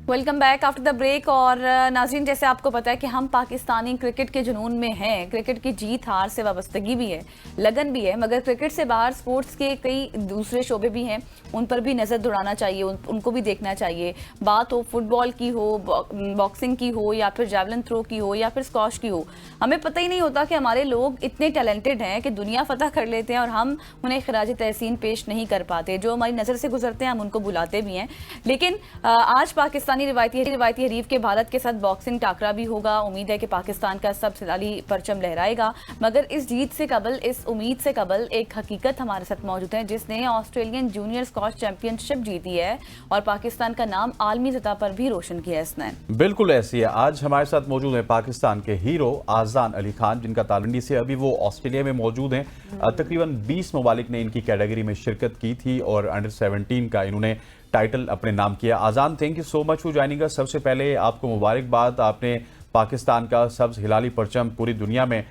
Welcome back after the break. और नाज़रीन, जैसे आपको पता है कि हम पाकिस्तानी क्रिकेट के जुनून में हैं। क्रिकेट की जीत हार से वाबस्तगी भी है, लगन भी है, मगर क्रिकेट से बाहर स्पोर्ट्स के कई दूसरे शोबे भी हैं, उन पर भी नज़र दौड़ाना चाहिए, उनको भी देखना चाहिए। बात हो फुटबॉल की हो, बॉक्सिंग की हो, या फिर जैवलिन थ्रो की हो, या फिर स्कॉश की हो। हमें पता ही नहीं होता कि हमारे लोग इतने टैलेंटेड हैं कि दुनिया फतह कर लेते हैं और हम उन्हें खराज तहसीन पेश नहीं कर पाते। जो हमारी नज़र से गुजरते हैं हम उनको बुलाते भी हैं। लेकिन आज पाकिस्तानी रिवायती हरीफ के भारत के साथ बॉक्सिंग टाकरा भी होगा। उम्मीद है कि पाकिस्तान का सबसे लाली परचम लहराएगा। मगर इस जीत से कबल, इस उम्मीद से कबल, एक हकीकत हमारे साथ मौजूद है जिसने ऑस्ट्रेलियन जूनियर स्क्वॉश चैंपियनशिप जीती है और पाकिस्तान का नाम आलमी सतह पर भी रोशन किया है इसने। बिल्कुल ऐसी है। आज हमारे साथ मौजूद है पाकिस्तान के हीरो आजान अली खान, जिनका तालंडी से अभी वो ऑस्ट्रेलिया में मौजूद हैं। तकरीबन 20 ममालिक ने इनकी कैटेगरी में शिरकत की थी और अंडर 17 का इन्होंने टाइटल अपने नाम किया। Aazan, thank you so much for joining us. सबसे पहले आपको मुबारकबाद, आपने पाकिस्तान का सब्ज हिलाली परचम पूरी दुनिया में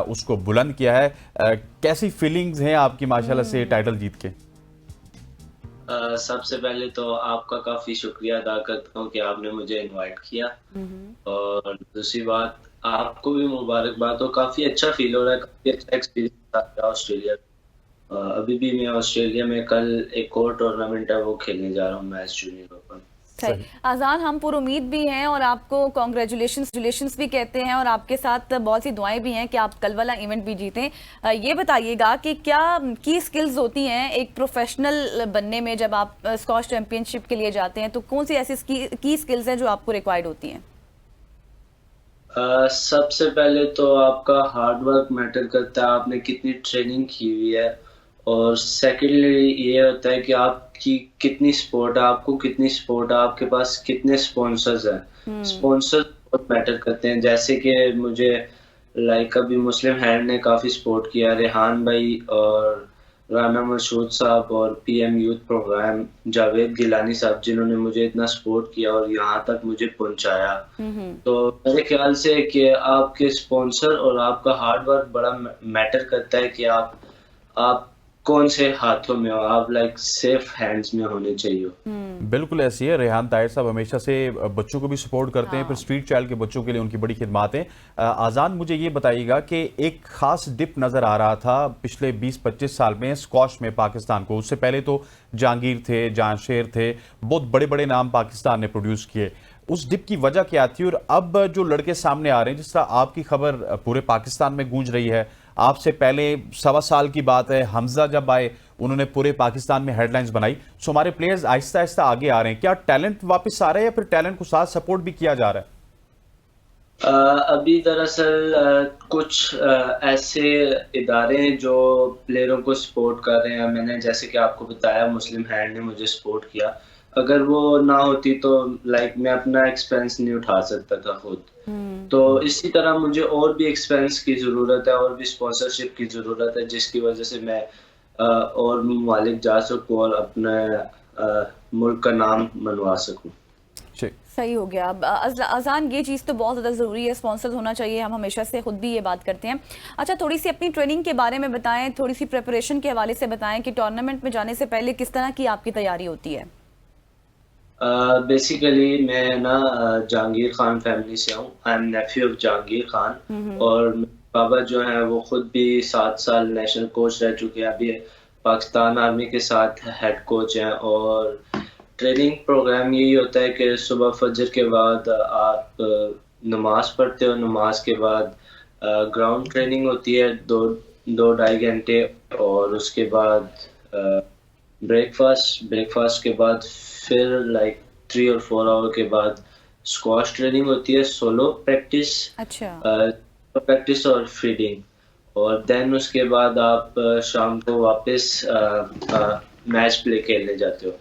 उसको बुलंद किया है। कैसी फीलिंग्स हैं आपकी माशाल्लाह से टाइटल जीत के? सबसे पहले तो आपका काफी शुक्रिया अदा करता हूँ कि आपने मुझे इनवाइट किया, और दूसरी बात आपको भी मुबारकबाद। तो काफी अच्छा फील हो रहा है, काफी अच्छा एक्सपीरियंस था ऑस्ट्रेलिया। अभी भी मैं ऑस्ट्रेलिया में कल एक और टूर्नामेंट है वो खेलने जा रहा हूँ, मैच जूनियर ओपन। सही आजान, हम पूरी उम्मीद भी हैं और आपको कॉन्ग्रेचुलेशंस भी कहते हैं, और आपके साथ बहुत सी दुआएं भी हैं कि आप कल वाला इवेंट भी जीतें। ये बताइएगा कि क्या की स्किल्स होती हैं एक प्रोफेशनल बनने में? जब आप स्क्वॉश चैंपियनशिप के लिए जाते हैं तो कौन सी ऐसी की स्किल्स हैं जो आपको रिक्वायर्ड होती हैं? सबसे पहले तो आपका हार्ड वर्क मैटर करता है, आपने कितनी ट्रेनिंग की हुई है। और सेकेंडली ये होता है कि आपकी कितनी सपोर्ट है, आपको कितनी सपोर्ट है, आपके पास कितने स्पॉन्सर्स हैं। स्पॉन्सर्स बहुत मैटर करते हैं। जैसे कि मुझे अभी मुस्लिम हैंड ने काफ़ी सपोर्ट किया, रेहान भाई और राना मसूद साहब और PM youth programme Javed Gilani sahab, जिन्होंने मुझे इतना सपोर्ट किया और यहाँ तक मुझे पहुँचाया। तो मेरे ख्याल से कि आपके स्पॉन्सर और आपका हार्ड वर्क बड़ा मैटर करता है कि आप कौन से हाथों में हो, आप सेफ हैंड्स में होने चाहिए। बिल्कुल ऐसी है। रेहान ताहिर साहब हमेशा से बच्चों को भी सपोर्ट करते हैं, फिर स्ट्रीट चाइल्ड के बच्चों के लिए उनकी बड़ी खिदमत है। आजान, मुझे ये बताइएगा कि एक खास डिप नजर आ रहा था पिछले 20-25 साल में स्क्वॉश में पाकिस्तान को। उससे पहले तो जहांगीर थे, जांशेर थे, बहुत बड़े बड़े नाम पाकिस्तान ने प्रोड्यूस किए। उस डिप की वजह क्या थी और अब जो लड़के सामने आ रहे हैं, जिस तरह आपकी खबर पूरे पाकिस्तान में गूंज रही है, आपसे पहले 1.25 साल की बात है, हमजा जब आए उन्होंने पूरे पाकिस्तान में हेडलाइंस बनाई। सो हमारे प्लेयर्स आहिस्ता आहिस्ता आगे आ रहे हैं। क्या टैलेंट वापस आ रहा है या फिर टैलेंट को साथ सपोर्ट भी किया जा रहा है? अभी दरअसल कुछ ऐसे इदारे हैं जो प्लेयरों को सपोर्ट कर रहे हैं। मैंने जैसे कि आपको बताया, मुस्लिम हैंड ने मुझे सपोर्ट किया। अगर वो ना होती तो मैं अपना एक्सपेंस नहीं उठा सकता था खुद। तो इसी तरह मुझे और भी एक्सपेंस की ज़रूरत है और भी स्पॉन्सरशिप की ज़रूरत है, जिसकी वजह से मैं और ममालिक जा सकूँ और अपने मुल्क का नाम मनवा सकूँ। सही हो गया। अब आजान, ये चीज़ तो बहुत ज़्यादा ज़रूरी है, स्पॉन्सर होना चाहिए। हम हमेशा से खुद भी ये बात करते हैं। अच्छा, थोड़ी सी अपनी ट्रेनिंग के बारे में बताएं, थोड़ी सी प्रिपरेशन के हवाले से बताएं कि टूर्नामेंट में जाने से पहले किस तरह की आपकी तैयारी होती है? बेसिकली मैं ना जहांगीर खान फैमिली से हूँ। I am Neiphiu of Jahangir Khan, और बाबा जो है वो खुद भी 7 साल नेशनल कोच रह चुके हैं। अभी पाकिस्तान आर्मी के साथ हेड कोच हैं। और ट्रेनिंग प्रोग्राम यही होता है कि सुबह फजर के बाद आप नमाज पढ़ते हो, नमाज के बाद ग्राउंड ट्रेनिंग होती है 2-2.5 घंटे, और उसके बाद ब्रेकफास्ट के बाद फिर 3 और 4 आवर के बाद स्क्वॉश ट्रेनिंग होती है, सोलो प्रैक्टिस। अच्छा। प्रैक्टिस और फीडिंग, और देन उसके बाद आप शाम को वापस मैच प्ले खेलने जाते हो।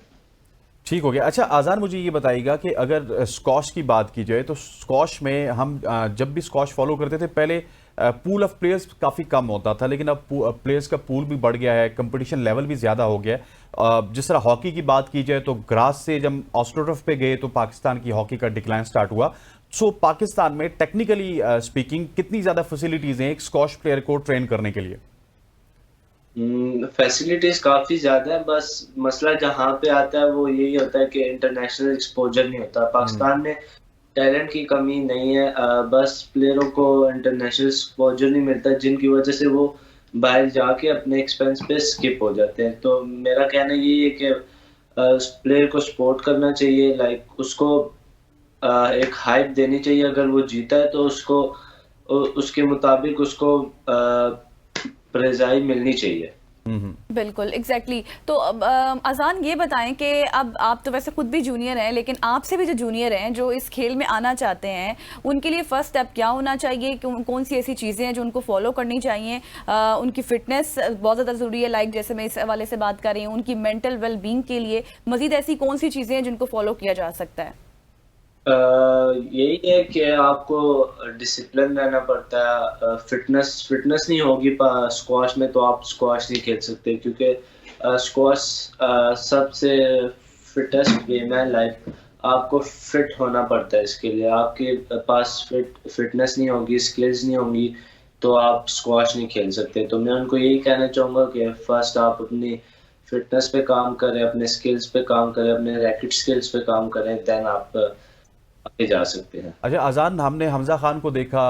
ठीक हो गया। अच्छा आजान, मुझे ये बताइएगा कि अगर स्क्वॉश की बात की जाए तो स्क्वॉश में हम जब भी स्क्वॉश फॉलो करते थे पहले पूल ऑफ प्लेयर्स काफ़ी कम होता था, लेकिन अब प्लेयर्स का पूल भी बढ़ गया है, कंपटीशन लेवल भी ज़्यादा हो गया है। जिस तरह हॉकी की बात की जाए तो ग्रास से जब ऑस्ट्रोटर्फ पे गए तो पाकिस्तान की हॉकी का डिक्लाइन स्टार्ट हुआ। सो पाकिस्तान में टेक्निकली स्पीकिंग कितनी ज़्यादा फैसिलिटीज़ हैं एक स्क्वॉश प्लेयर को ट्रेन करने के लिए? फैसिलिटीज काफी ज्यादा है, बस मसला जहाँ पे आता है वो यही होता है कि इंटरनेशनल एक्सपोजर नहीं होता। पाकिस्तान में टैलेंट की कमी नहीं है, बस प्लेयरों को इंटरनेशनल एक्सपोजर नहीं मिलता, जिनकी वजह से वो बाहर जाके अपने एक्सपेंस पे स्किप हो जाते हैं। तो मेरा कहना यही है कि प्लेयर को सपोर्ट करना चाहिए, लाइक उसको एक हाइप देनी चाहिए। अगर वो जीता है तो उसको उसके मुताबिक उसको प्राइज़ मिलनी चाहिए। बिल्कुल एग्जैक्टली तो अब अजान ये बताएं कि अब आप तो वैसे खुद भी जूनियर हैं, लेकिन आपसे भी जो जूनियर हैं जो इस खेल में आना चाहते हैं, उनके लिए फर्स्ट स्टेप क्या होना चाहिए? कौन सी ऐसी चीज़ें हैं जो उनको फॉलो करनी चाहिए? उनकी फिटनेस बहुत ज़्यादा ज़रूरी है, लाइक जैसे मैं इस हवाले से बात कर रही हूँ, उनकी मेंटल वेलबींग के लिए मजीद ऐसी कौन सी चीज़ें हैं जिनको फॉलो किया जा सकता है? यही है कि आपको डिसिप्लिन रहना पड़ता है। फिटनेस नहीं होगी स्क्वाश में तो आप स्क्वाश नहीं खेल सकते, क्योंकि स्क्वाश सबसे फिटेस्ट गेम है। लाइक आपको फिट होना पड़ता है, इसके लिए आपके पास फिटनेस नहीं होगी, स्किल्स नहीं होंगी, तो आप स्क्वाश नहीं खेल सकते। तो मैं उनको यही कहना चाहूँगा कि फर्स्ट आप अपनी फिटनेस पे काम करें, अपने स्किल्स पे काम करें, अपने रैकेट स्किल्स पे काम करें, देन आप आगे जा सकते हैं। अच्छा अजान, हमने हमजा खान को देखा,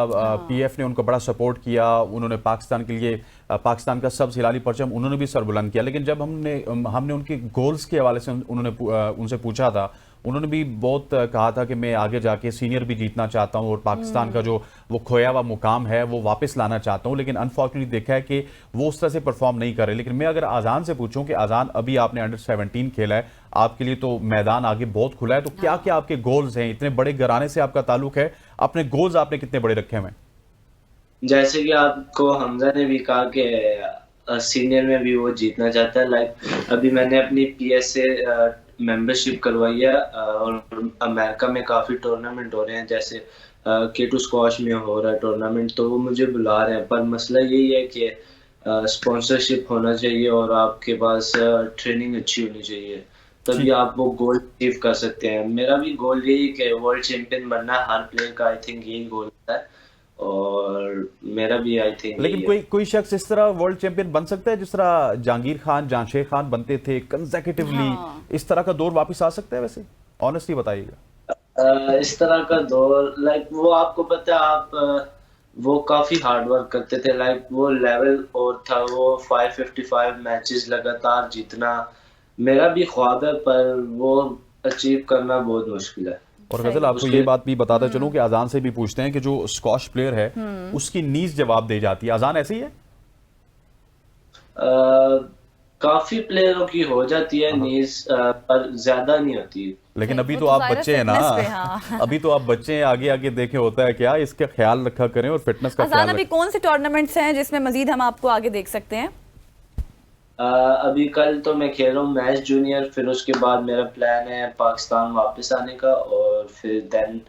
पीएफ ने उनको बड़ा सपोर्ट किया, उन्होंने पाकिस्तान के लिए पाकिस्तान का सब्ज हिलाली परचम उन्होंने भी सर बुलंद किया। लेकिन जब हमने उनके गोल्स के हवाले से उनसे पूछा था, उन्होंने भी बहुत कहा था कि मैं आगे जाके सीनियर भी जीतना चाहता हूं और पाकिस्तान का जो वो खोया हुआ मुकाम है वो वापस लाना चाहता हूं। लेकिन अनफॉर्चुनेटली देखा है कि वो उस तरह से परफॉर्म नहीं कर रहे। लेकिन मैं अगर आजान से पूछूं कि आजान, अभी आपने अंडर 17 खेला है, आपके लिए तो मैदान आगे बहुत खुला है, तो क्या क्या आपके गोल्स हैं? इतने बड़े घराने से आपका ताल्लुक है, अपने गोल्स आपने कितने बड़े रखे हुए हैं? जैसे कि आपको हमजा ने भी कहा कि सीनियर में भी वो जीतना चाहता है। लाइक अभी मैंने अपनी पीएसए मेंबरशिप करवाई है, और अमेरिका में काफ़ी टूर्नामेंट हो रहे हैं, जैसे K2 स्क्वाश में हो रहा है टूर्नामेंट, तो वो मुझे बुला रहे हैं। पर मसला यही है कि स्पॉन्सरशिप होना चाहिए और आपके पास ट्रेनिंग अच्छी होनी चाहिए, तभी आप वो गोल अचीव कर सकते हैं। मेरा भी गोल यही है कि वर्ल्ड चैंपियन बनना है, हर प्लेयर का आई थिंक यही गोल होता है, और मेरा भी आई थिंक। लेकिन कोई शख्स इस तरह वर्ल्ड चैंपियन बन सकता है जिस तरह जहांगीर खान, जांशेर खान बनते थे कंसेक्यूटिवली? इस तरह का दौर वापस आ सकता है? वैसे ऑनेस्टली बताइएगा। इस तरह का दौर, लाइक वो आपको पता है, आप वो काफी हार्ड वर्क करते थे। लाइक वो लेवल और था, वो 555 मैचेस लगातार जीतना मेरा भी ख्वाब है, पर वो अचीव करना बहुत मुश्किल है। और गजल, आपको ये बात भी बताता चलूं कि अजान से भी पूछते हैं कि जो स्कॉश प्लेयर है उसकी नीज जवाब दे जाती है, अजान ऐसी है? काफी प्लेयरों की हो जाती है नीज, पर ज्यादा नहीं होती। लेकिन अभी वो तो तो आप ज़ाहिर बच्चे हैं ना, हाँ। अभी तो आप बच्चे हैं, आगे आगे देखें होता है क्या, इसका ख्याल रखा करें और फिटनेस का अजान, ख्याल अभी रखें। कौन से टूर्नामेंट्स हैं जिसमें मजीद हम आपको आगे देख सकते हैं? अभी कल तो मैं खेल रहा हूँ मैच जूनियर, फिर उसके बाद मेरा प्लान है पाकिस्तान वापस आने का, और फिर देन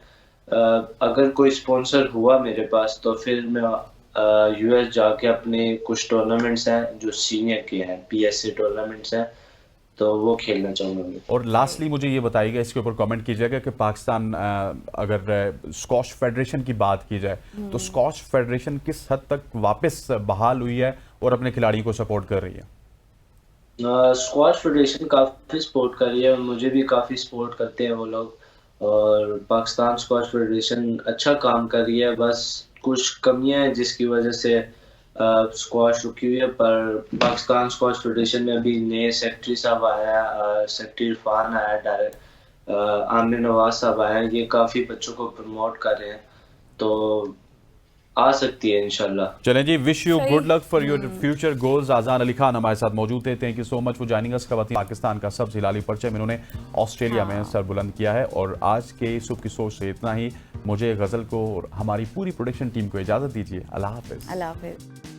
अगर कोई स्पॉन्सर हुआ मेरे पास तो फिर मैं यूएस जाके अपने कुछ टूर्नामेंट्स हैं जो सीनियर के हैं, पीएसए टूर्नामेंट्स हैं, तो वो खेलना चाहूँगा मैं। और लास्टली मुझे ये बताइएगा, इसके ऊपर कमेंट कीजिएगा कि पाकिस्तान अगर स्कॉश फेडरेशन की बात की जाए तो स्कॉश फेडरेशन किस हद तक वापस बहाल हुई है और अपने खिलाड़ियों को सपोर्ट कर रही है? स्क्वाश फेडरेशन काफ़ी सपोर्ट कर रही है, और मुझे भी काफ़ी सपोर्ट करते हैं वो लोग, और पाकिस्तान स्क्वाश फेडरेशन अच्छा काम कर रही है। बस कुछ कमियां हैं जिसकी वजह से स्क्वाश रुकी हुई है, पर पाकिस्तान स्क्वाश फेडरेशन में अभी नए सेक्रेटरी साहब आया है, सेक्रेटरी इरफान आया, डायरेक्ट आमिर नवाज साहब आए हैं, ये काफ़ी बच्चों को प्रमोट कर रहे हैं, तो आ सकती है इंशाल्लाह। चलें जी, wish you good luck for your future goals. Aazan Ali Khan हमारे साथ मौजूद थे, thank you so much for joining us. Pakistan का सबसे हिलाली परचम इन्होंने ऑस्ट्रेलिया में सर बुलंद किया है। और आज के सुबह की सोच से इतना ही। मुझे गजल को और हमारी पूरी प्रोडक्शन टीम को इजाजत दीजिए। अल्लाह हाफिज। अल्लाह हाफिज।